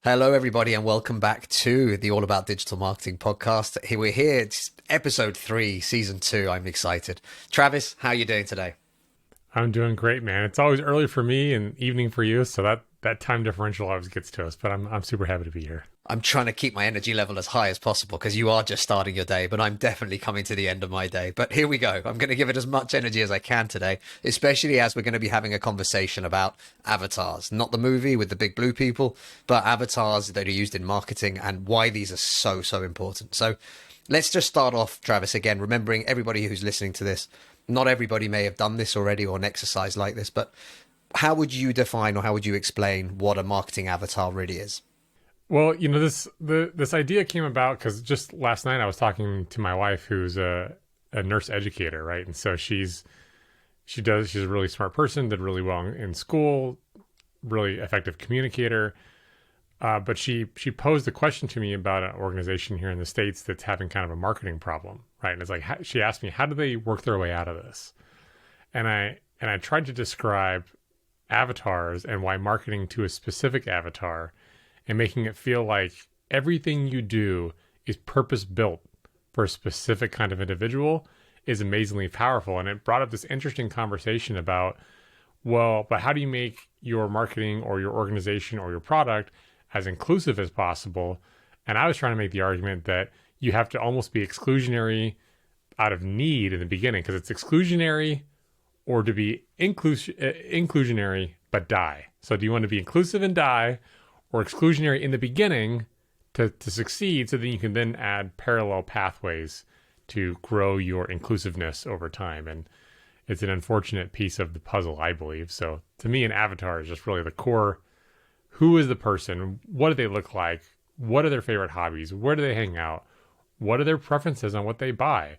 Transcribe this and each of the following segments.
Hello, everybody, and welcome back to the All About Digital Marketing podcast. Here we're here, it's episode 3, season 2. I'm excited. Travis, how are you doing today? I'm doing great, man. It's always early for me and evening for you, so that time differential always gets to us. But I'm super happy to be here. I'm trying to keep my energy level as high as possible because you are just starting your day, but I'm definitely coming to the end of my day. But here we go. I'm going to give it as much energy as I can today, especially as we're going to be having a conversation about avatars, not the movie with the big blue people, but avatars that are used in marketing and why these are so important. So let's just start off, Travis, again, remembering everybody who's listening to this. Not everybody may have done this already or an exercise like this, but how would you define or how would you explain what a marketing avatar really is? Well, this idea came about because just last night I was talking to my wife, who's a nurse educator, right? And so she's a really smart person, did really well in school, really effective communicator. But she posed a question to me about an organization here in the States that's having kind of a marketing problem, right? And it's like she asked me, how do they work their way out of this? And I tried to describe avatars and why marketing to a specific avatar and making it feel like everything you do is purpose built for a specific kind of individual is amazingly powerful. And it brought up this interesting conversation about, well, but how do you make your marketing or your organization or your product as inclusive as possible? And I was trying to make the argument that you have to almost be exclusionary out of need in the beginning, because it's exclusionary or to be inclusionary but die. So do you want to be inclusive and die, or exclusionary in the beginning to succeed, so that you can then add parallel pathways to grow your inclusiveness over time? And it's an unfortunate piece of the puzzle, I believe. So to me, an avatar is just really the core. Who is the person? What do they look like? What are their favorite hobbies? Where do they hang out? What are their preferences on what they buy?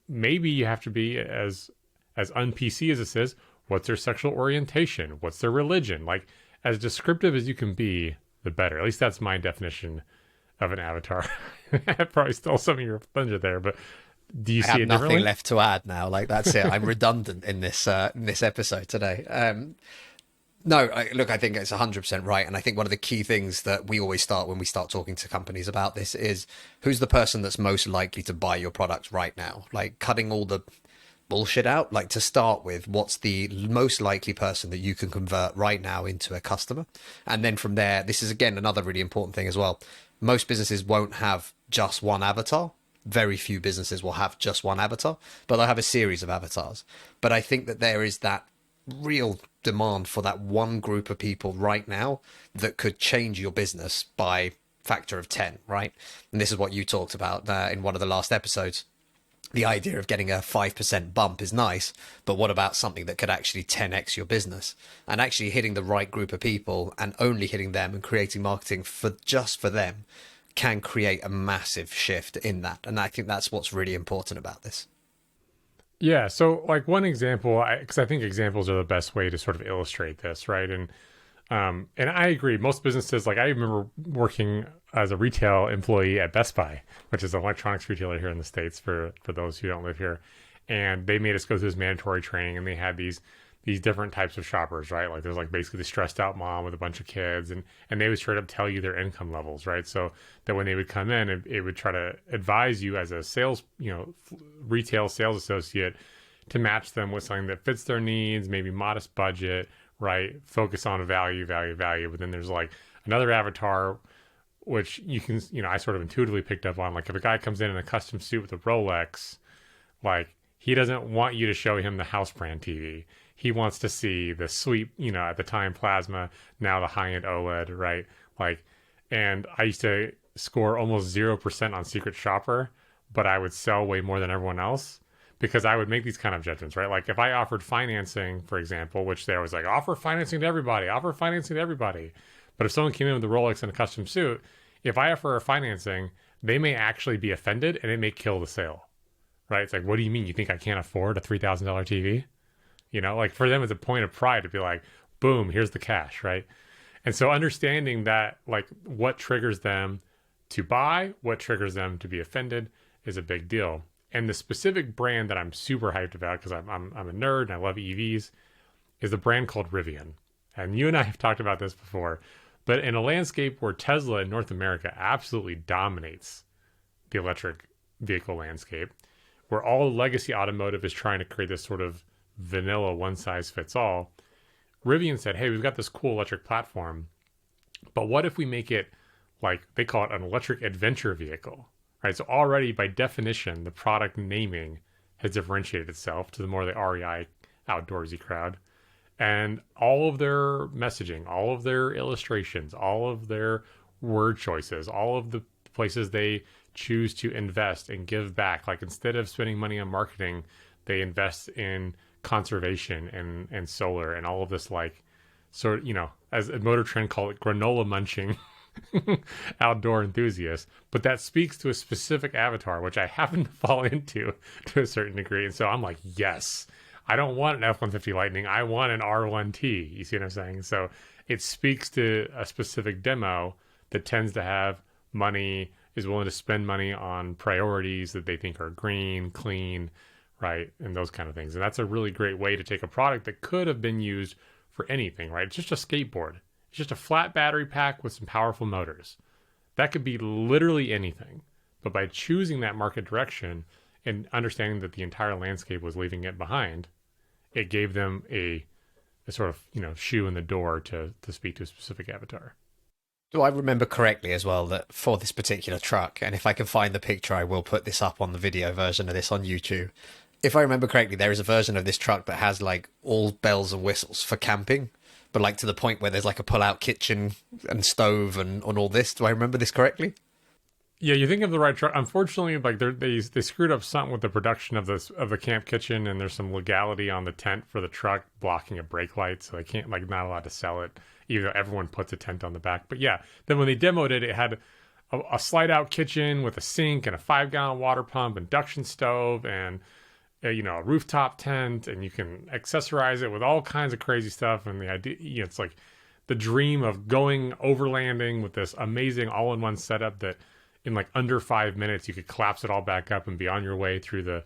Maybe you have to be as un-PC as this is. What's their sexual orientation? What's their religion? Like, as descriptive as you can be, the better. At least that's my definition of an avatar. I probably stole some of your thunder there, but do you I see have it nothing differently? left to add now. Like, that's it. I'm redundant in this episode today. No, look, I think it's 100% right. And I think one of the key things that we always start when we start talking to companies about this is who's the person that's most likely to buy your product right now? Like, cutting all the bullshit out. Like, to start with, what's the most likely person that you can convert right now into a customer? And then from there, this is again another really important thing as well. Most businesses won't have just one avatar. Very few businesses will have just one avatar, but they'll have a series of avatars. But I think that there is that real demand for that one group of people right now that could change your business by factor of 10, right? And this is what you talked about in one of the last episodes. The idea of getting a 5% bump is nice, but what about something that could actually 10x your business? And actually hitting the right group of people and only hitting them and creating marketing for just for them can create a massive shift in that. And I think that's what's really important about this. Yeah. So, like, one example, because I think examples are the best way to sort of illustrate this, right? And I agree. Most businesses, like, I remember working as a retail employee at Best Buy, which is an electronics retailer here in the States for those who don't live here. And they made us go through this mandatory training, and they had these different types of shoppers, right? Like, there's like basically the stressed out mom with a bunch of kids, and they would straight up tell you their income levels, right? So that when they would come in, it would try to advise you as a sales, retail sales associate, to match them with something that fits their needs, maybe modest budget, right? Focus on value. But then there's like another avatar, which you can, I sort of intuitively picked up on. Like, if a guy comes in a custom suit with a Rolex, like, he doesn't want you to show him the house brand TV. He wants to see the sweet, at the time plasma, now the high-end OLED, right? Like, and I used to score almost 0% on Secret Shopper, but I would sell way more than everyone else because I would make these kind of judgments, right? Like, if I offered financing, for example, which they always like, offer financing to everybody. But if someone came in with a Rolex and a custom suit, if I offer a financing, they may actually be offended and it may kill the sale, right? It's like, what do you mean? You think I can't afford a $3,000 TV? Like, for them, it's a point of pride to be like, boom, here's the cash, right? And so understanding that, like, what triggers them to buy, what triggers them to be offended is a big deal. And the specific brand that I'm super hyped about, because I'm a nerd and I love EVs, is the brand called Rivian. And you and I have talked about this before. But in a landscape where Tesla in North America absolutely dominates the electric vehicle landscape, where all legacy automotive is trying to create this sort of vanilla one size fits all, Rivian said, hey, we've got this cool electric platform, but what if we make it like they call it an electric adventure vehicle, right? So already by definition, the product naming has differentiated itself to the more the REI outdoorsy crowd. And all of their messaging, all of their illustrations, all of their word choices, all of the places they choose to invest and give back. Like instead of spending money on marketing, they invest in conservation and solar and all of this, like sort of, as a Motor Trend called it, granola munching outdoor enthusiasts. But that speaks to a specific avatar, which I happen to fall into to a certain degree. And so I'm like, yes, I don't want an F-150 Lightning. I want an R1T. You see what I'm saying? So it speaks to a specific demo that tends to have money, is willing to spend money on priorities that they think are green, clean, right? And those kind of things. And that's a really great way to take a product that could have been used for anything, right? It's just a skateboard. It's just a flat battery pack with some powerful motors. That could be literally anything. But by choosing that market direction and understanding that the entire landscape was leaving it behind, it gave them a sort of, shoe in the door to speak to a specific avatar. Do I remember correctly as well that for this particular truck, and if I can find the picture, I will put this up on the video version of this on YouTube. If I remember correctly, there is a version of this truck that has like all bells and whistles for camping, but like to the point where there's like a pull-out kitchen and stove and all this. Do I remember this correctly? Yeah, you think of the right truck. Unfortunately, like they screwed up something with the production of the camp kitchen, and there's some legality on the tent for the truck blocking a brake light, so they can't not allowed to sell it, even though everyone puts a tent on the back. But yeah, then when they demoed it, it had a slide out kitchen with a sink and a 5-gallon water pump, induction stove, and a rooftop tent, and you can accessorize it with all kinds of crazy stuff. And the idea, it's like the dream of going overlanding with this amazing all-in-one setup that in like under 5 minutes you could collapse it all back up and be on your way through the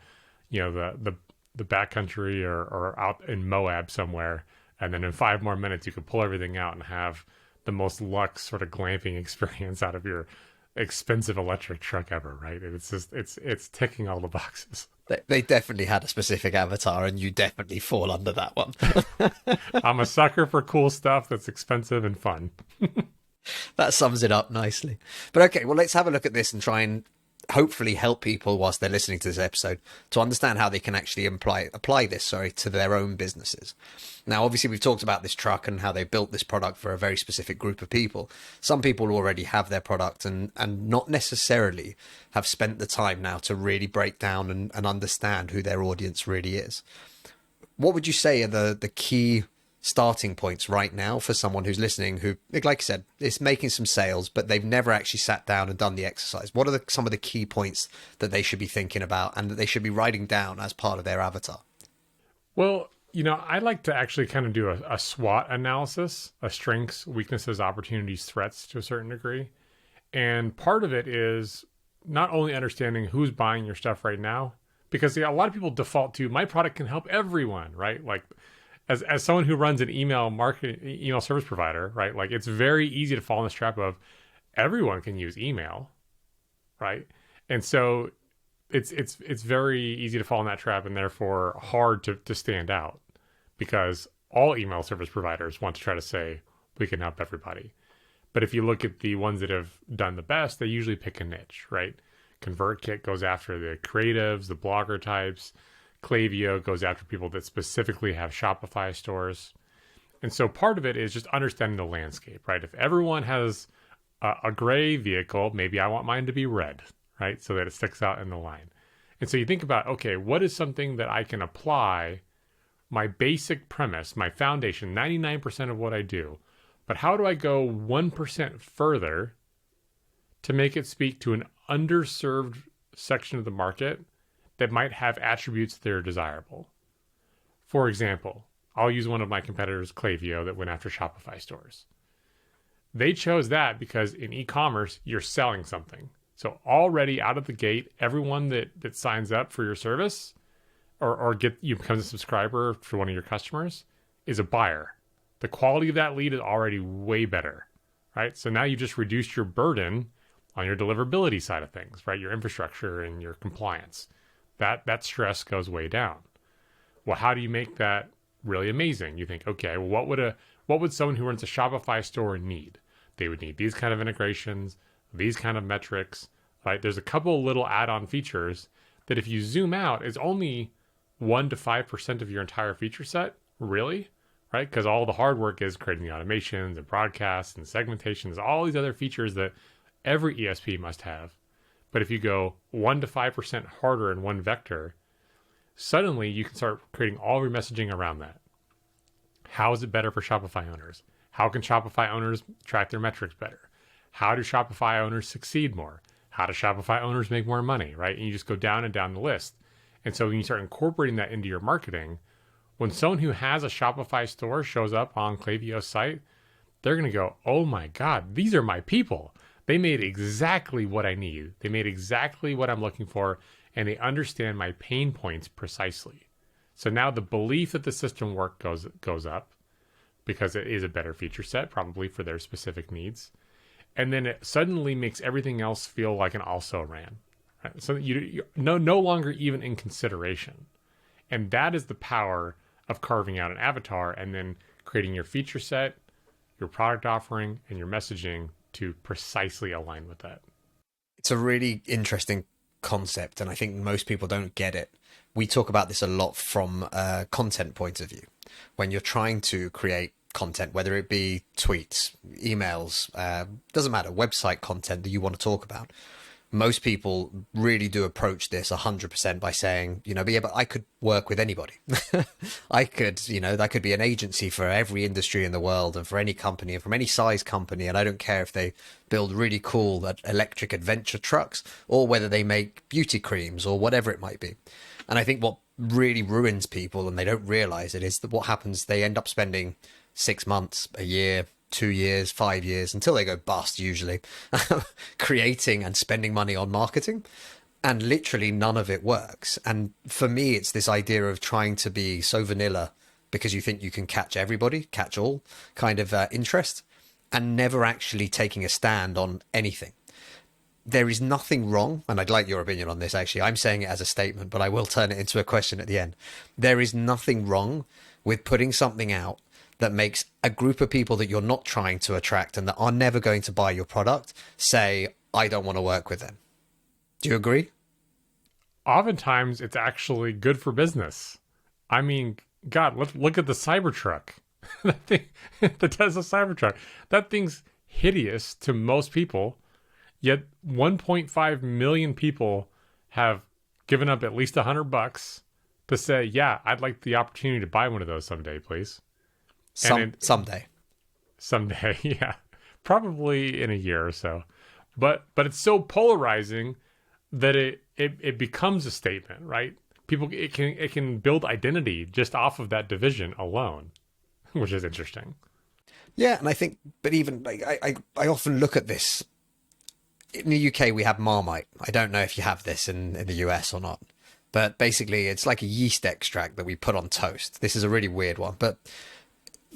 backcountry or out in Moab somewhere, and then in 5 more minutes you could pull everything out and have the most luxe sort of glamping experience out of your expensive electric truck ever, right? It's just it's ticking all the boxes. They definitely had a specific avatar, and you definitely fall under that one. I'm a sucker for cool stuff that's expensive and fun. That sums it up nicely. But okay, well, let's have a look at this and try and hopefully help people whilst they're listening to this episode to understand how they can actually apply this to their own businesses. Now, obviously, we've talked about this truck and how they built this product for a very specific group of people. Some people already have their product and not necessarily have spent the time now to really break down and understand who their audience really is. What would you say are the key starting points right now for someone who's listening who, like I said, is making some sales, but they've never actually sat down and done the exercise? What are some of the key points that they should be thinking about and that they should be writing down as part of their avatar? Well, I like to actually kind of do a SWOT analysis, a strengths, weaknesses, opportunities, threats to a certain degree. And part of it is not only understanding who's buying your stuff right now, because a lot of people default to my product can help everyone, right? Like as someone who runs an email service provider, right? Like it's very easy to fall in this trap of everyone can use email, right? And so it's very easy to fall in that trap, and therefore hard to stand out, because all email service providers want to try to say we can help everybody. But if you look at the ones that have done the best, they usually pick a niche, right? ConvertKit goes after the creatives, the blogger types. Klaviyo goes after people that specifically have Shopify stores. And so part of it is just understanding the landscape, right? If everyone has a gray vehicle, maybe I want mine to be red, right? So that it sticks out in the line. And so you think about, okay, what is something that I can apply my basic premise, my foundation, 99% of what I do, but how do I go 1% further to make it speak to an underserved section of the market that might have attributes that are desirable? For example, I'll use one of my competitors, Klaviyo, that went after Shopify stores. They chose that because in e-commerce, you're selling something. So already out of the gate, everyone that signs up for your service or becomes a subscriber for one of your customers is a buyer. The quality of that lead is already way better, right? So now you just reduced your burden on your deliverability side of things, right? Your infrastructure and your compliance. That stress goes way down. Well, how do you make that really amazing? You think, okay, well, what would someone who runs a Shopify store need? They would need these kind of integrations, these kind of metrics, right? There's a couple little add-on features that if you zoom out is only 1 to 5% of your entire feature set, really, right? Because all the hard work is creating the automations and broadcasts and segmentations, all these other features that every ESP must have. But if you go 1 to 5% harder in one vector, suddenly you can start creating all your messaging around that. How is it better for Shopify owners? How can Shopify owners track their metrics better? How do Shopify owners succeed more? How do Shopify owners make more money, right? And you just go down and down the list. And so when you start incorporating that into your marketing, when someone who has a Shopify store shows up on Klaviyo's site, they're going to go, oh my God, these are my people. They made exactly what I need. They made exactly what I'm looking for, and they understand my pain points precisely. So now the belief that the system work goes up because it is a better feature set, probably for their specific needs. And then it suddenly makes everything else feel like an also ran. Right? So you're no longer even in consideration. And that is the power of carving out an avatar and then creating your feature set, your product offering, and your messaging to precisely align with that. It's a really interesting concept, and I think most people don't get it. We talk about this a lot from a content point of view. When you're trying to create content, whether it be tweets, emails, doesn't matter, website content that you want to talk about, most people really do approach this 100% by saying, but yeah, but I could work with anybody. I could, that could be an agency for every industry in the world and for any company and from any size company. And I don't care if they build really cool electric adventure trucks or whether they make beauty creams or whatever it might be. And I think what really ruins people, and they don't realize it, is that what happens, they end up spending 6 months, a year, 2 years, 5 years, until they go bust usually, creating and spending money on marketing. And literally none of it works. And for me, it's this idea of trying to be so vanilla because you think you can catch everybody, catch all kind of interest, and never actually taking a stand on anything. There is nothing wrong, and I'd like your opinion on this actually. I'm saying it as a statement, but I will turn it into a question at the end. There is nothing wrong with putting something out that makes a group of people that you're not trying to attract and that are never going to buy your product say, I don't want to work with them. Do you agree? Oftentimes, it's actually good for business. I mean, God, look at the Cybertruck. That thing, the Tesla Cybertruck. That thing's hideous to most people, yet 1.5 million people have given up at least $100 to say, yeah, I'd like the opportunity to buy one of those someday, please. Someday, yeah, probably in a year or so, but it's so polarizing that it becomes a statement, right? People, it can build identity just off of that division alone, which is interesting. Yeah, and I think, but even like I often look at this. In the UK, we have Marmite. I don't know if you have this in the US or not, but basically, it's like a yeast extract that we put on toast. This is a really weird one, but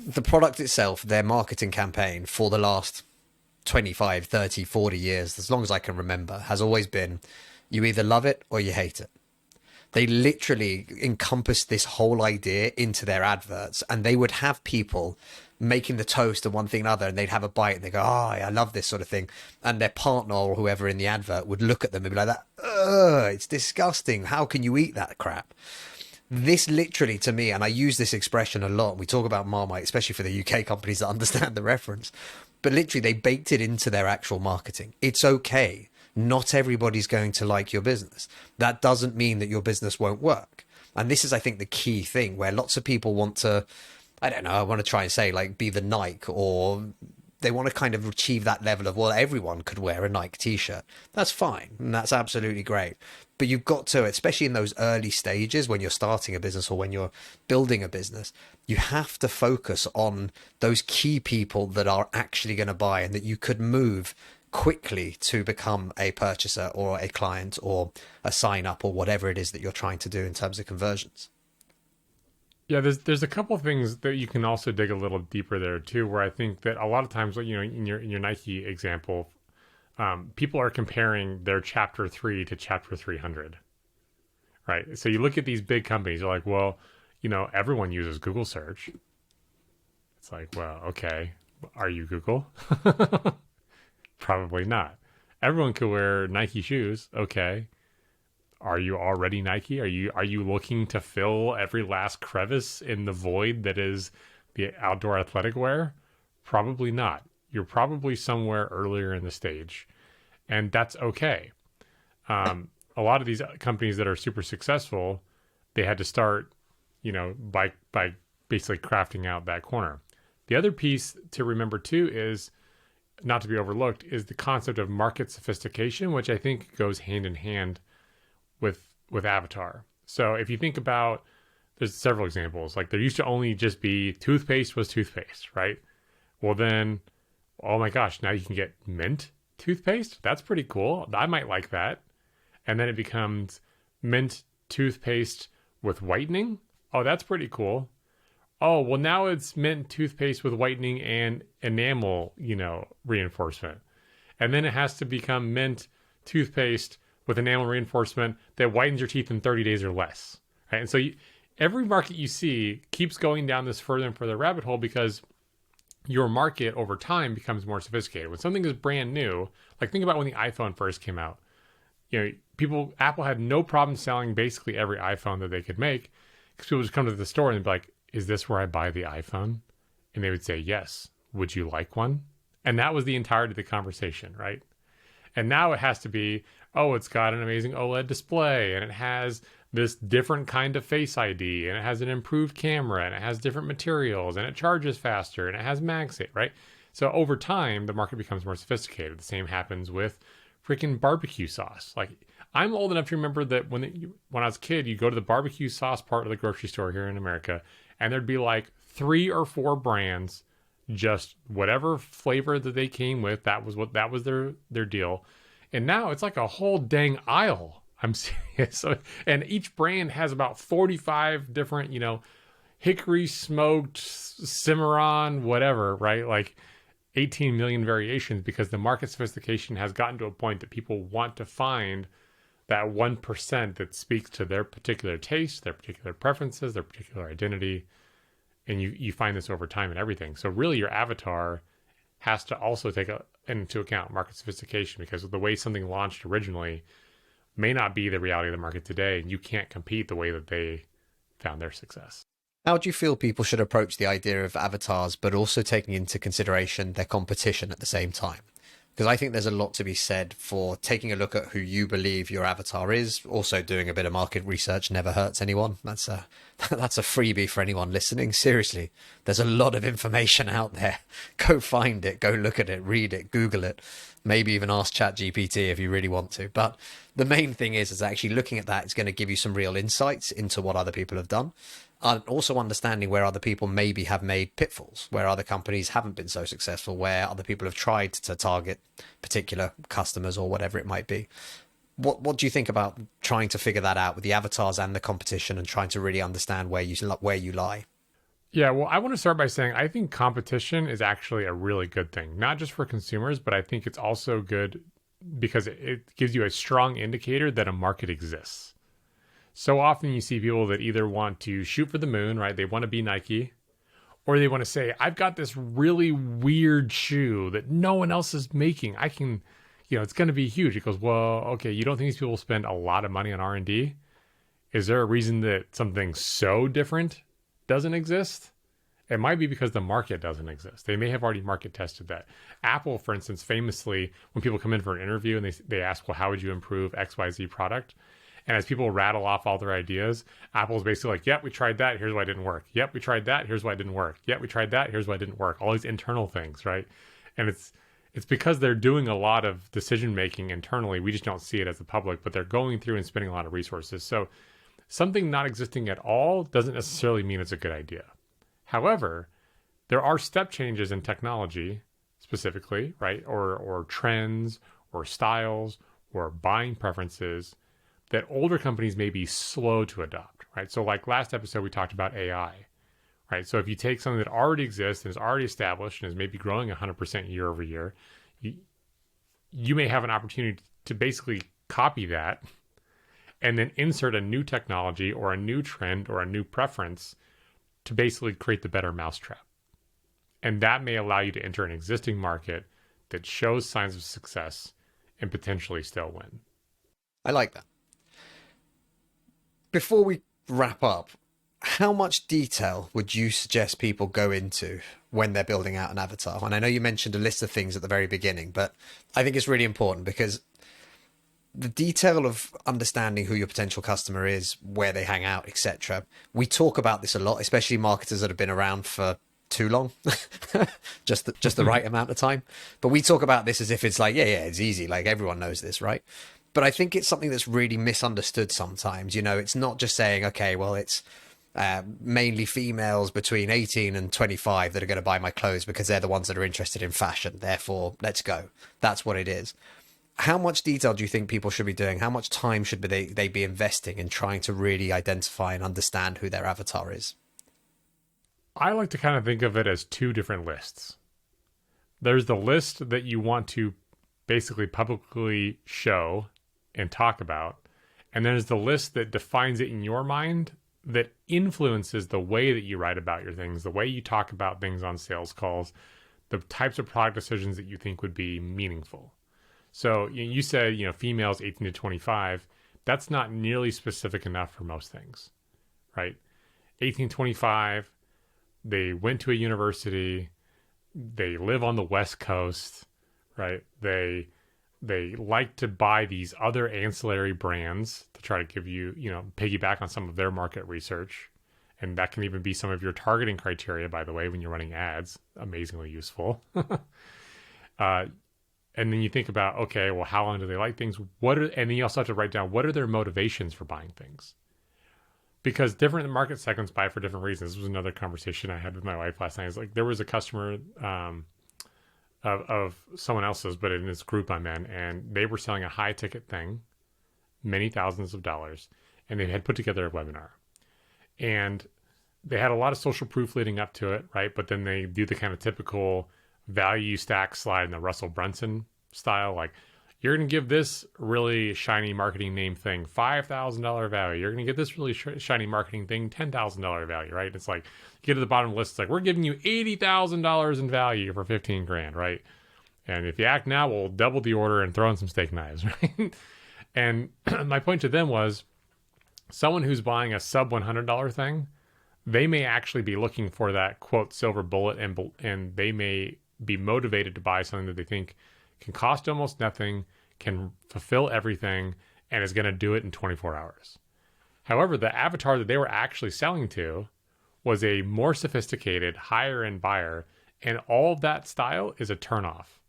the product itself, their marketing campaign for the last 25, 30, 40 years, as long as I can remember, has always been, you either love it or you hate it. They literally encompassed this whole idea into their adverts, and they would have people making the toast and one thing and other, and they'd have a bite and they go, oh, I love this sort of thing. And their partner or whoever in the advert would look at them and be like, that, ugh, it's disgusting. How can you eat that crap? This literally, to me, and I use this expression a lot, we talk about Marmite, especially for the UK companies that understand the reference, but literally they baked it into their actual marketing. It's okay. Not everybody's going to like your business. That doesn't mean that your business won't work. And this is, I think, the key thing where lots of people want to, I don't know, I want to try and say like be the Nike, or they want to kind of achieve that level of, well, everyone could wear a Nike t-shirt. That's fine. And that's absolutely great. But you've got to, especially in those early stages when you're starting a business or when you're building a business, you have to focus on those key people that are actually going to buy and that you could move quickly to become a purchaser or a client or a sign up or whatever it is that you're trying to do in terms of conversions. Yeah, there's a couple of things that you can also dig a little deeper there too, where I think that a lot of times, in your Nike example, people are comparing their chapter 3 to chapter 300, right? So you look at these big companies, you're like, well, everyone uses Google search. It's like, well, okay, are you Google? Probably not. Everyone could wear Nike shoes. Okay. Are you already Nike? Are you looking to fill every last crevice in the void that is the outdoor athletic wear? Probably not. You're probably somewhere earlier in the stage, and that's okay. A lot of these companies that are super successful, they had to start, by basically crafting out that corner. The other piece to remember too is not to be overlooked is the concept of market sophistication, which I think goes hand in hand with Avatar. So if you think about, there's several examples. Like there used to only just be toothpaste was toothpaste, right? Well then, oh my gosh, now you can get mint toothpaste. That's pretty cool. I might like that. And then it becomes mint toothpaste with whitening. Oh, that's pretty cool. Oh, well now it's mint toothpaste with whitening and enamel, reinforcement. And then it has to become mint toothpaste with enamel reinforcement that whitens your teeth in 30 days or less. Right? And so every market you see keeps going down this further and further rabbit hole because your market over time becomes more sophisticated. When something is brand new, like think about when the iPhone first came out. Apple had no problem selling basically every iPhone that they could make because people would just come to the store and be like, is this where I buy the iPhone? And they would say, yes. Would you like one? And that was the entirety of the conversation, right? And now it has to be, oh, it's got an amazing OLED display and it has this different kind of Face ID and it has an improved camera and it has different materials and it charges faster and it has MagSafe, right? So over time, the market becomes more sophisticated. The same happens with freaking barbecue sauce. Like I'm old enough to remember that when I was a kid, you go to the barbecue sauce part of the grocery store here in America and there'd be like 3 or 4 brands, just whatever flavor that they came with. That was their deal. And now it's like a whole dang aisle. I'm serious. So, and each brand has about 45 different, hickory smoked, Cimarron, whatever, right? Like 18 million variations because the market sophistication has gotten to a point that people want to find that 1% that speaks to their particular taste, their particular preferences, their particular identity. And you find this over time and everything. So really your avatar has to also take into account market sophistication because the way something launched originally may not be the reality of the market today. And you can't compete the way that they found their success. How do you feel people should approach the idea of avatars, but also taking into consideration their competition at the same time? Because I think there's a lot to be said for taking a look at who you believe your avatar is. Also doing a bit of market research never hurts anyone. That's a freebie for anyone listening. Seriously, there's a lot of information out there. Go find it, go look at it, read it, Google it, maybe even ask ChatGPT if you really want to. But the main thing is actually looking at that is going to give you some real insights into what other people have done. And also understanding where other people maybe have made pitfalls, where other companies haven't been so successful, where other people have tried to target particular customers or whatever it might be. What do you think about trying to figure that out with the avatars and the competition and trying to really understand where you lie? Yeah, well, I want to start by saying I think competition is actually a really good thing, not just for consumers, but I think it's also good because it gives you a strong indicator that a market exists. So often you see people that either want to shoot for the moon, right? They want to be Nike, or they want to say, I've got this really weird shoe that no one else is making. I can, it's going to be huge. It goes, well, okay, you don't think these people will spend a lot of money on R&D? Is there a reason that something so different doesn't exist? It might be because the market doesn't exist. They may have already market tested that. Apple, for instance, famously, when people come in for an interview and they ask, well, how would you improve XYZ product? And as people rattle off all their ideas, Apple's basically like, yep, we tried that. Here's why it didn't work. Yep, we tried that. Here's why it didn't work. Yep, we tried that. Here's why it didn't work. All these internal things, right? And it's because they're doing a lot of decision making internally. We just don't see it as the public, but they're going through and spending a lot of resources. So something not existing at all doesn't necessarily mean it's a good idea. However, there are step changes in technology specifically, right? Or trends or styles or buying preferences that older companies may be slow to adopt, right? So like last episode, we talked about AI. right? So if you take something that already exists and is already established and is maybe growing 100% year over year, you, you may have an opportunity to basically copy that and then insert a new technology or a new trend or a new preference to basically create the better mousetrap. And that may allow you to enter an existing market that shows signs of success and potentially still win. I like that. Before we wrap up, how much detail would you suggest people go into when they're building out an avatar? And I know you mentioned a list of things at the very beginning, but I think it's really important because the detail of understanding who your potential customer is, where they hang out, etc. We talk about this a lot, especially marketers that have been around for too long, just the right amount of time. But we talk about this as if it's like, yeah, it's easy. Like everyone knows this, right? But I think it's something that's really misunderstood sometimes. You know, it's not just saying, okay, well, it's mainly females between 18 and 25 that are going to buy my clothes because they're the ones that are interested in fashion. Therefore, let's go. That's what it is. How much detail do you think people should be doing? How much time should they be investing in trying to really identify and understand who their avatar is? I like to kind of think of it as two different lists. There's the list that you want to basically publicly show and talk about. And there's the list that defines it in your mind that influences the way that you write about your things, the way you talk about things on sales calls, the types of product decisions that you think would be meaningful. So you said, females 18 to 25. That's not nearly specific enough for most things, right? 18 to 25, they went to a university, they live on the West Coast, right? They like to buy these other ancillary brands to try to give you, piggyback on some of their market research. And that can even be some of your targeting criteria, by the way, when you're running ads. Amazingly useful. And then you think about, okay, well, how long do they like things? And then you also have to write down, what are their motivations for buying things? Because different market segments buy for different reasons. This was another conversation I had with my wife last night. It's like there was a customer of someone else's, but in this group I'm in, and they were selling a high ticket thing, many thousands of dollars, and they had put together a webinar. And they had a lot of social proof leading up to it, right? But then they do the kind of typical value stack slide in the Russell Brunson style, like you're going to give this really shiny marketing name thing $5,000 value. You're going to get this really shiny marketing thing $10,000 value, right? It's like you get to the bottom of the list, it's like we're giving you $80,000 in value for 15 grand, right? And if you act now, we'll double the order and throw in some steak knives, right? And my point to them was someone who's buying a sub $100 thing, they may actually be looking for that quote silver bullet, and they may be motivated to buy something that they think can cost almost nothing, can fulfill everything, and is going to do it in 24 hours. However, the avatar that they were actually selling to was a more sophisticated, higher end buyer, and all of that style is a turnoff.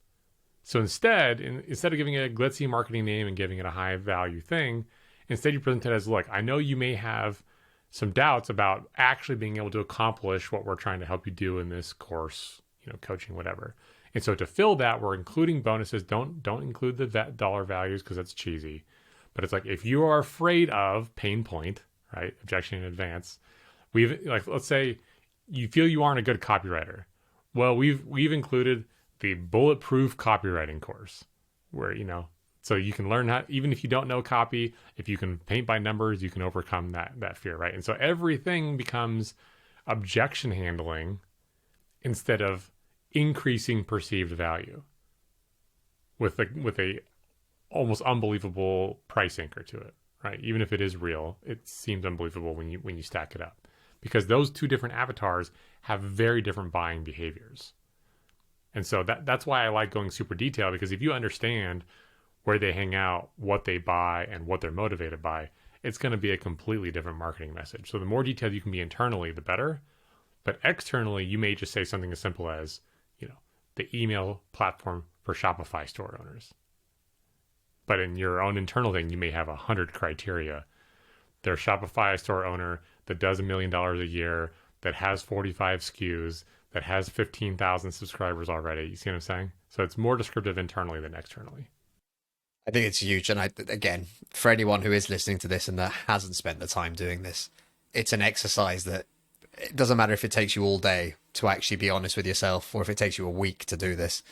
So instead of giving it a glitzy marketing name and giving it a high value thing, instead you present it as, look, I know you may have some doubts about actually being able to accomplish what we're trying to help you do in this course, coaching, whatever. And so to fill that, we're including bonuses. Don't include the dollar values because that's cheesy. But it's like, if you are afraid of pain point, right? Objection in advance. Let's say you feel you aren't a good copywriter. Well, we've included the bulletproof copywriting course where, so you can learn how, even if you don't know copy, if you can paint by numbers, you can overcome that fear, right? And so everything becomes objection handling instead of increasing perceived value with a almost unbelievable price anchor to it, right? Even if it is real, it seems unbelievable when you stack it up, because those two different avatars have very different buying behaviors. And so that's why I like going super detailed, because if you understand where they hang out, what they buy, and what they're motivated by, it's going to be a completely different marketing message. So the more detailed you can be internally, the better. But externally, you may just say something as simple as, the email platform for Shopify store owners. But in your own internal thing, you may have 100 criteria. They're a Shopify store owner that does $1 million a year, that has 45 SKUs, that has 15,000 subscribers already. You see what I'm saying? So it's more descriptive internally than externally. I think it's huge. And again, for anyone who is listening to this and that hasn't spent the time doing this, it's an exercise that it doesn't matter if it takes you all day to actually be honest with yourself, or if it takes you a week to do this.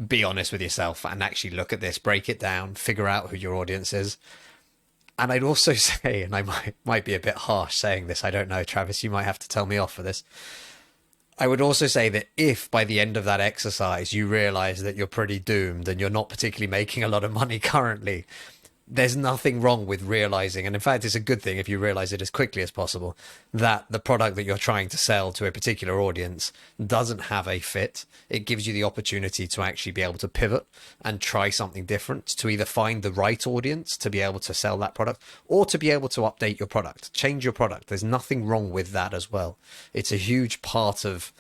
Be honest with yourself and actually look at this, break it down, figure out who your audience is. And I'd also say, and I might be a bit harsh saying this, I don't know, Travis, you might have to tell me off for this. I would also say that if by the end of that exercise you realize that you're pretty doomed and you're not particularly making a lot of money currently, there's nothing wrong with realizing, and in fact it's a good thing if you realize it as quickly as possible, that the product that you're trying to sell to a particular audience doesn't have a fit. It gives you the opportunity to actually be able to pivot and try something different, to either find the right audience to be able to sell that product, or to be able to update your product, change your product. There's nothing wrong with that as well. It's a huge part of,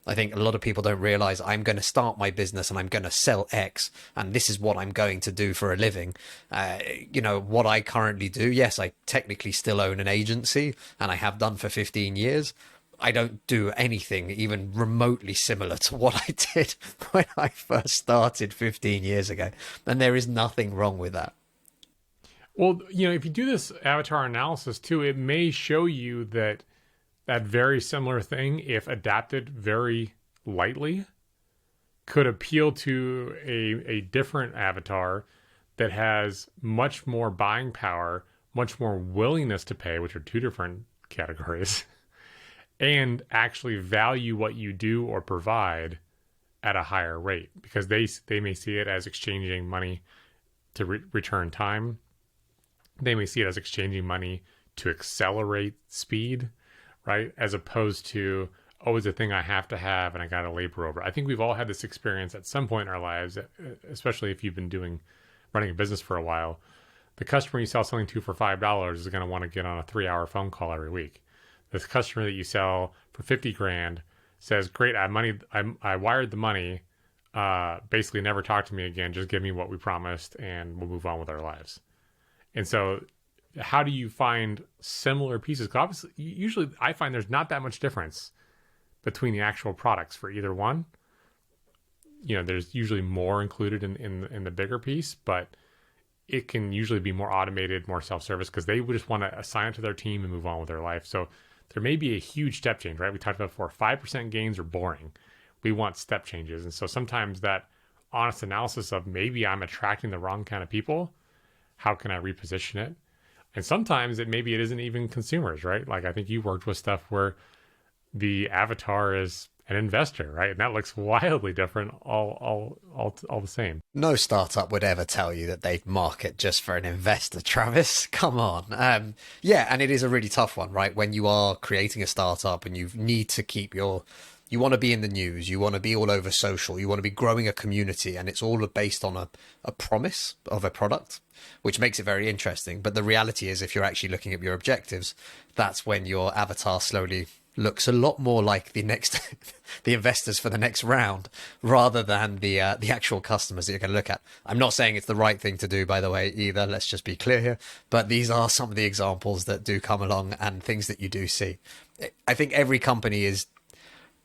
I think a lot of people don't realize, I'm going to start my business and I'm going to sell X, and this is what I'm going to do for a living. What I currently do, yes, I technically still own an agency, and I have done for 15 years. I don't do anything even remotely similar to what I did when I first started 15 years ago. And there is nothing wrong with that. Well, if you do this avatar analysis too, it may show you that very similar thing, if adapted very lightly, could appeal to a different avatar that has much more buying power, much more willingness to pay, which are two different categories, and actually value what you do or provide at a higher rate, because they may see it as exchanging money to return time. They may see it as exchanging money to accelerate speed, right? As opposed to, oh, it's a thing I have to have and I got to labor over. I think we've all had this experience at some point in our lives, especially if you've been running a business for a while. The customer you sell something to for $5 is going to want to get on a 3-hour phone call every week. The customer that you sell for 50 grand says, great, I wired the money, basically never talk to me again, just give me what we promised and we'll move on with our lives. And so how do you find similar pieces? 'Cause obviously, usually I find there's not that much difference between the actual products for either one. There's usually more included in the bigger piece, but it can usually be more automated, more self-service, because they would just want to assign it to their team and move on with their life. So there may be a huge step change, right? We talked about before, 5% gains are boring. We want step changes. And so sometimes that honest analysis of, maybe I'm attracting the wrong kind of people. How can I reposition it? And sometimes it isn't even consumers, right? Like I think you worked with stuff where the avatar is an investor, right? And that looks wildly different, all the same. No startup would ever tell you that they'd market just for an investor, Travis. Come on. And it is a really tough one, right? When you are creating a startup and you need to keep you want to be in the news, you want to be all over social, you want to be growing a community, and it's all based on a promise of a product, which makes it very interesting. But the reality is, if you're actually looking at your objectives, that's when your avatar slowly looks a lot more like the investors for the next round, rather than the actual customers that you're going to look at. I'm not saying it's the right thing to do, by the way, either. Let's just be clear here. But these are some of the examples that do come along and things that you do see. I think every company is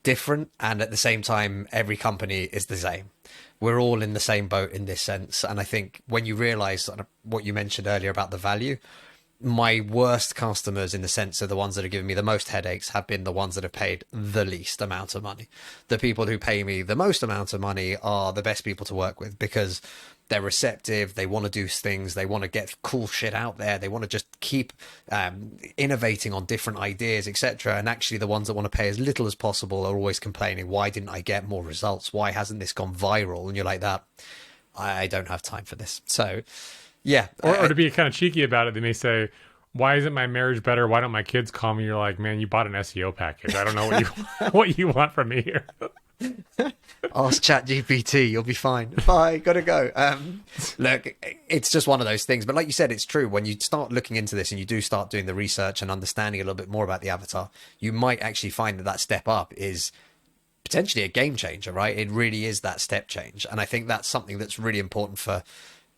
different, and at the same time every company is the same. We're all in the same boat in this sense. And I think when you realize what you mentioned earlier about the value, my worst customers, in the sense of the ones that are giving me the most headaches, have been the ones that have paid the least amount of money. The people who pay me the most amount of money are the best people to work with, because they're receptive, they want to do things, they want to get cool shit out there, they want to just keep innovating on different ideas, etc. And actually the ones that want to pay as little as possible are always complaining, why didn't I get more results? Why hasn't this gone viral? And you're like, that, I don't have time for this. So yeah. Or to be kind of cheeky about it, they may say, why isn't my marriage better? Why don't my kids call me? You're like, man, you bought an SEO package. I don't know what you what you want from me here. Ask ChatGPT, you'll be fine. Bye, gotta go. Look, it's just one of those things. But like you said, it's true. When you start looking into this and you do start doing the research and understanding a little bit more about the avatar, you might actually find that step up is potentially a game changer, right? It really is that step change. And I think that's something that's really important for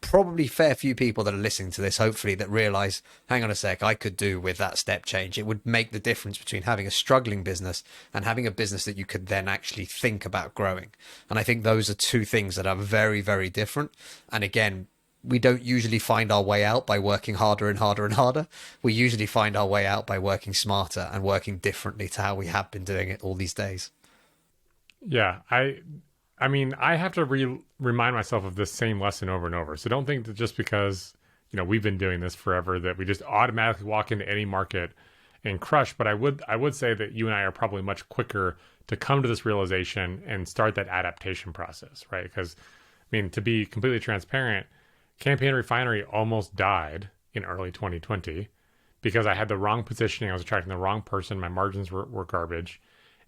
probably fair few people that are listening to this, hopefully, that realize, hang on a sec, I could do with that step change. It would make the difference between having a struggling business and having a business that you could then actually think about growing. And I think those are two things that are very, very different. And again, we don't usually find our way out by working harder and harder and harder. We usually find our way out by working smarter and working differently to how we have been doing it all these days. Yeah, I mean, I have to remind myself of this same lesson over and over. So don't think that just because, we've been doing this forever that we just automatically walk into any market and crush. But I would say that you and I are probably much quicker to come to this realization and start that adaptation process, right? Because, I mean, to be completely transparent, Campaign Refinery almost died in early 2020 because I had the wrong positioning. I was attracting the wrong person. My margins were garbage.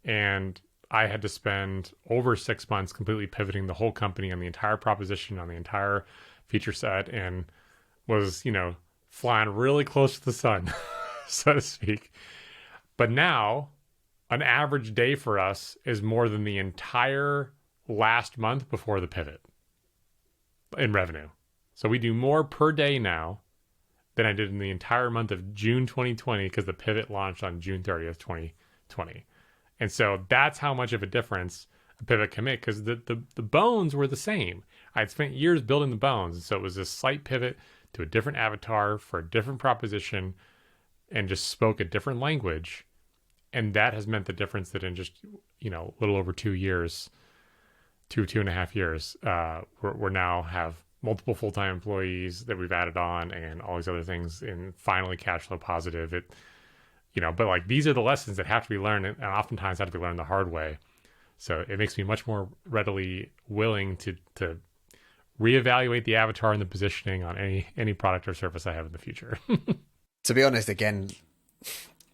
And I had to spend over 6 months completely pivoting the whole company on the entire proposition, on the entire feature set, and was, flying really close to the sun, so to speak. But now, an average day for us is more than the entire last month before the pivot in revenue. So we do more per day now than I did in the entire month of June 2020 because the pivot launched on June 30th, 2020. And so that's how much of a difference a pivot can make, because the bones were the same. I'd spent years building the bones. And so it was a slight pivot to a different avatar for a different proposition and just spoke a different language. And that has meant the difference that in just, a little over 2 years, 2.5 years, we're now have multiple full-time employees that we've added on and all these other things, and finally cash flow positive. But like, these are the lessons that have to be learned, and oftentimes have to be learned the hard way. So it makes me much more readily willing to reevaluate the avatar and the positioning on any product or service I have in the future. To be honest, again,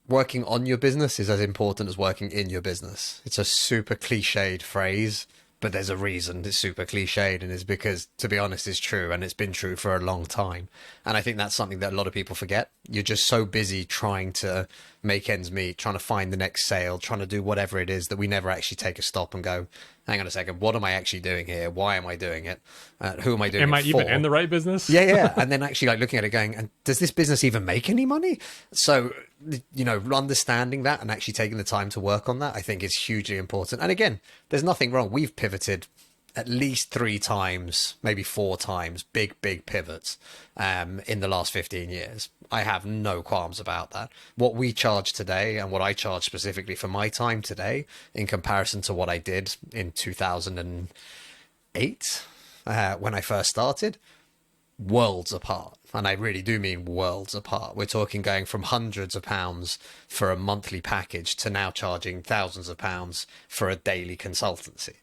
working on your business is as important as working in your business. It's a super cliched phrase, but there's a reason it's super cliched, and it's because, to be honest, it's true, and it's been true for a long time. And I think that's something that a lot of people forget. You're just so busy trying to make ends meet, trying to find the next sale, trying to do whatever it is, that we never actually take a stop and go, hang on a second, what am I actually doing here? Why am I doing it? Who am I doing it for? Am I even in the right business? Yeah. And then actually looking at it going, and does this business even make any money? So, understanding that and actually taking the time to work on that, I think is hugely important. And again, there's nothing wrong. We've pivoted at least 3 times, maybe 4 times, big pivots in the last 15 years. I have no qualms about that. What we charge today and what I charge specifically for my time today in comparison to what I did in 2008 when I first started, worlds apart. And I really do mean worlds apart. We're talking going from hundreds of pounds for a monthly package to now charging thousands of pounds for a daily consultancy.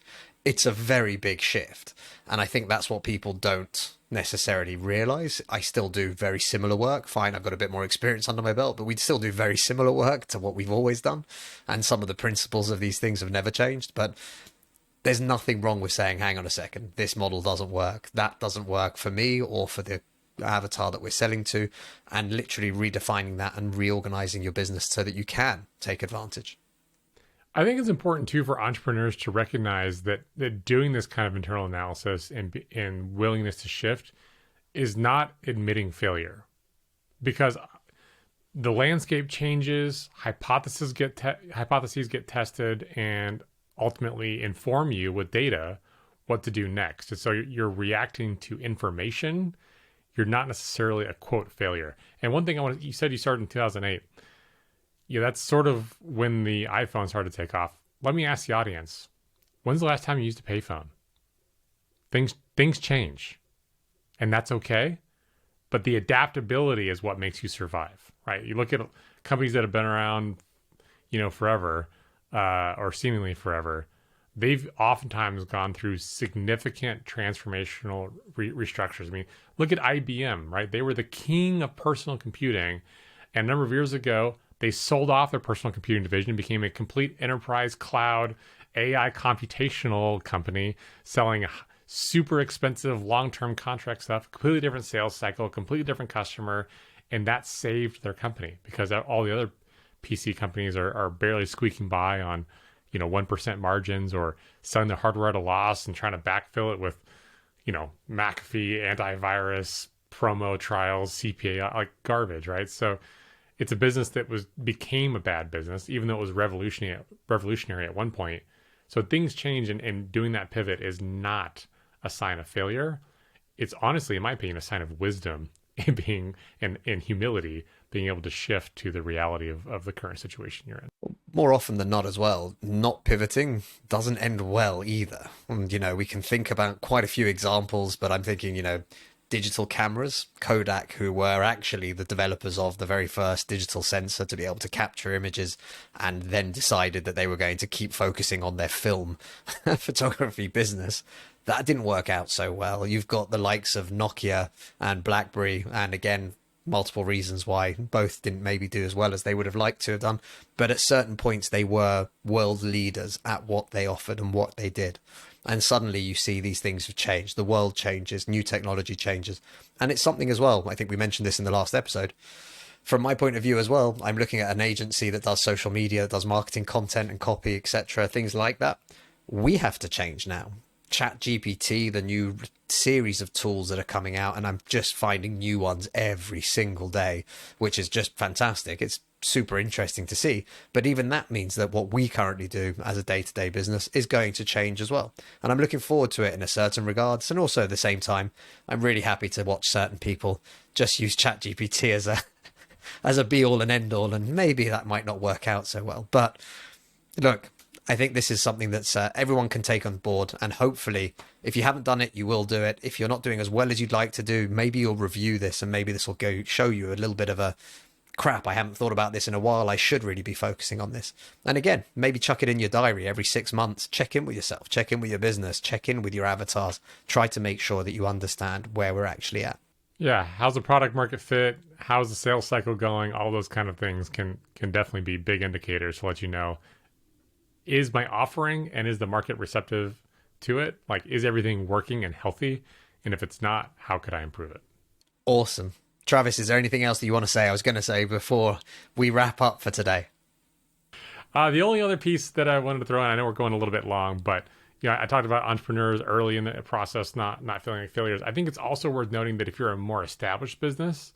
It's a very big shift. And I think that's what people don't necessarily realize. I still do very similar work. Fine, I've got a bit more experience under my belt, but we still do very similar work to what we've always done. And some of the principles of these things have never changed. But there's nothing wrong with saying, hang on a second, this model doesn't work. That doesn't work for me or for the avatar that we're selling to, and literally redefining that and reorganizing your business so that you can take advantage. I think it's important too for entrepreneurs to recognize that doing this kind of internal analysis and willingness to shift is not admitting failure, because the landscape changes, hypotheses get tested, and ultimately inform you with data what to do next. And so you're reacting to information. You're not necessarily a quote failure. And one thing you said you started in 2008. Yeah, that's sort of when the iPhone started to take off. Let me ask the audience, when's the last time you used a payphone? Things change, and that's okay. But the adaptability is what makes you survive, right? You look at companies that have been around, forever, or seemingly forever. They've oftentimes gone through significant transformational restructures. I mean, look at IBM, right? They were the king of personal computing, and a number of years ago, they sold off their personal computing division and became a complete enterprise cloud AI computational company selling super expensive long-term contract stuff, completely different sales cycle, completely different customer. And that saved their company because all the other PC companies are barely squeaking by on, 1% margins or selling their hardware at a loss and trying to backfill it with, McAfee, antivirus, promo trials, CPA, like garbage, right? So it's a business that became a bad business, even though it was revolutionary at one point. So things change, and doing that pivot is not a sign of failure. it's honestly, in my opinion, a sign of wisdom in being in humility, being able to shift to the reality of the current situation you're in. More often than not as well, not pivoting doesn't end well either. And, we can think about quite a few examples, but I'm thinking, digital cameras, Kodak, who were actually the developers of the very first digital sensor to be able to capture images, and then decided that they were going to keep focusing on their film photography business. That didn't work out so well. You've got the likes of Nokia and BlackBerry, and again, multiple reasons why both didn't maybe do as well as they would have liked to have done. But at certain points, they were world leaders at what they offered and what they did. And suddenly you see these things have changed. The world changes, new technology changes. And it's something as well, I think we mentioned this in the last episode. From my point of view as well, I'm looking at an agency that does social media, that does marketing content and copy, etc., things like that. We have to change now. ChatGPT, the new series of tools that are coming out, and I'm just finding new ones every single day, which is just fantastic. It's super interesting to see. But even that means that what we currently do as a day-to-day business is going to change as well. And I'm looking forward to it in a certain regards. And also at the same time, I'm really happy to watch certain people just use ChatGPT as a be-all and end-all. And maybe that might not work out so well. But look, I think this is something that's everyone can take on board, and hopefully if you haven't done it, you will do it. If you're not doing as well as you'd like to do, maybe you'll review this, and maybe this will show you a little bit of a crap, I haven't thought about this in a while, I should really be focusing on this. And again, maybe chuck it in your diary every 6 months, check in with yourself, check in with your business, check in with your avatars, try to make sure that you understand where we're actually at. Yeah, how's the product market fit? How's the sales cycle going? All those kind of things can definitely be big indicators to let you know, is my offering and is the market receptive to it? Like, is everything working and healthy? And if it's not, how could I improve it? Awesome. Travis, is there anything else that you want to say? I was going to say before we wrap up for today. The only other piece that I wanted to throw in, I know we're going a little bit long, but I talked about entrepreneurs early in the process not feeling like failures. I think it's also worth noting that if you're a more established business,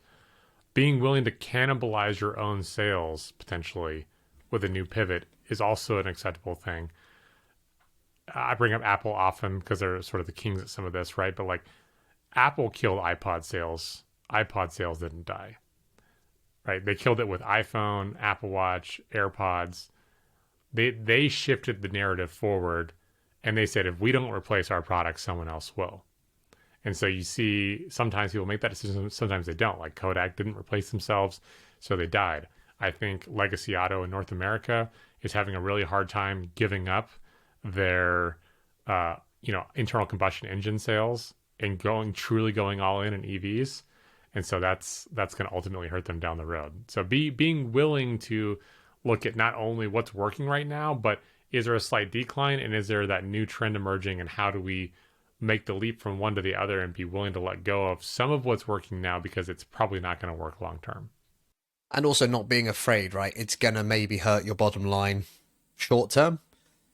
being willing to cannibalize your own sales potentially with a new pivot is also an acceptable thing. I bring up Apple often because they're sort of the kings at some of this, right? But like, Apple killed iPod sales. iPod sales didn't die, right? They killed it with iPhone, Apple Watch, AirPods. They shifted the narrative forward, and they said, if we don't replace our product, someone else will. And so you see sometimes people make that decision, sometimes they don't. Like Kodak didn't replace themselves, so they died. I think Legacy Auto in North America is having a really hard time giving up their internal combustion engine sales and truly going all in EVs. And so that's going to ultimately hurt them down the road. So being willing to look at not only what's working right now, but is there a slight decline, and is there that new trend emerging, and how do we make the leap from one to the other and be willing to let go of some of what's working now because it's probably not going to work long term. And also not being afraid, right? It's going to maybe hurt your bottom line short term,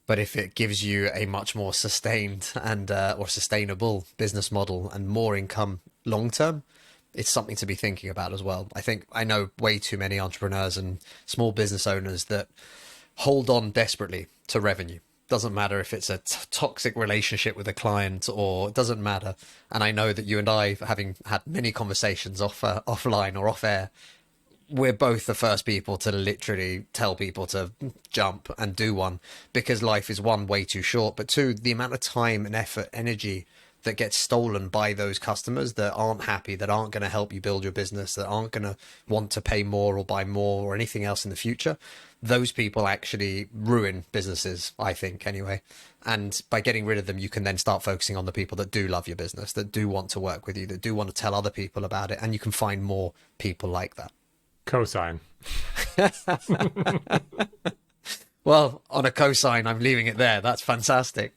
but if it gives you a much more sustained and or sustainable business model and more income long term, it's something to be thinking about as well. I know way too many entrepreneurs and small business owners that hold on desperately to revenue. Doesn't matter if it's a toxic relationship with a client, or it doesn't matter. And I know that you and I, having had many conversations offline or off air, we're both the first people to literally tell people to jump and do one, because life is, one, way too short, but two, the amount of time and effort, energy that gets stolen by those customers that aren't happy, that aren't going to help you build your business, that aren't going to want to pay more or buy more or anything else in the future. Those people actually ruin businesses, I think, anyway. And by getting rid of them, you can then start focusing on the people that do love your business, that do want to work with you, that do want to tell other people about it. And you can find more people like that. Cosign. Well, on a cosign, I'm leaving it there. That's fantastic.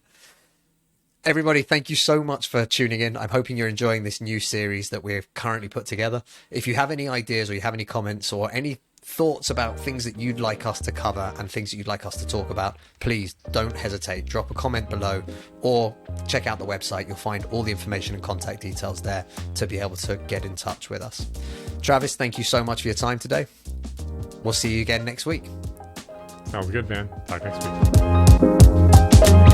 Everybody, thank you so much for tuning in. I'm hoping you're enjoying this new series that we've currently put together. If you have any ideas, or you have any comments, or any thoughts about things that you'd like us to cover and things that you'd like us to talk about, please don't hesitate. Drop a comment below or check out the website. You'll find all the information and contact details there to be able to get in touch with us. Travis, thank you so much for your time today. We'll see you again next week. Sounds good, man. Talk next week.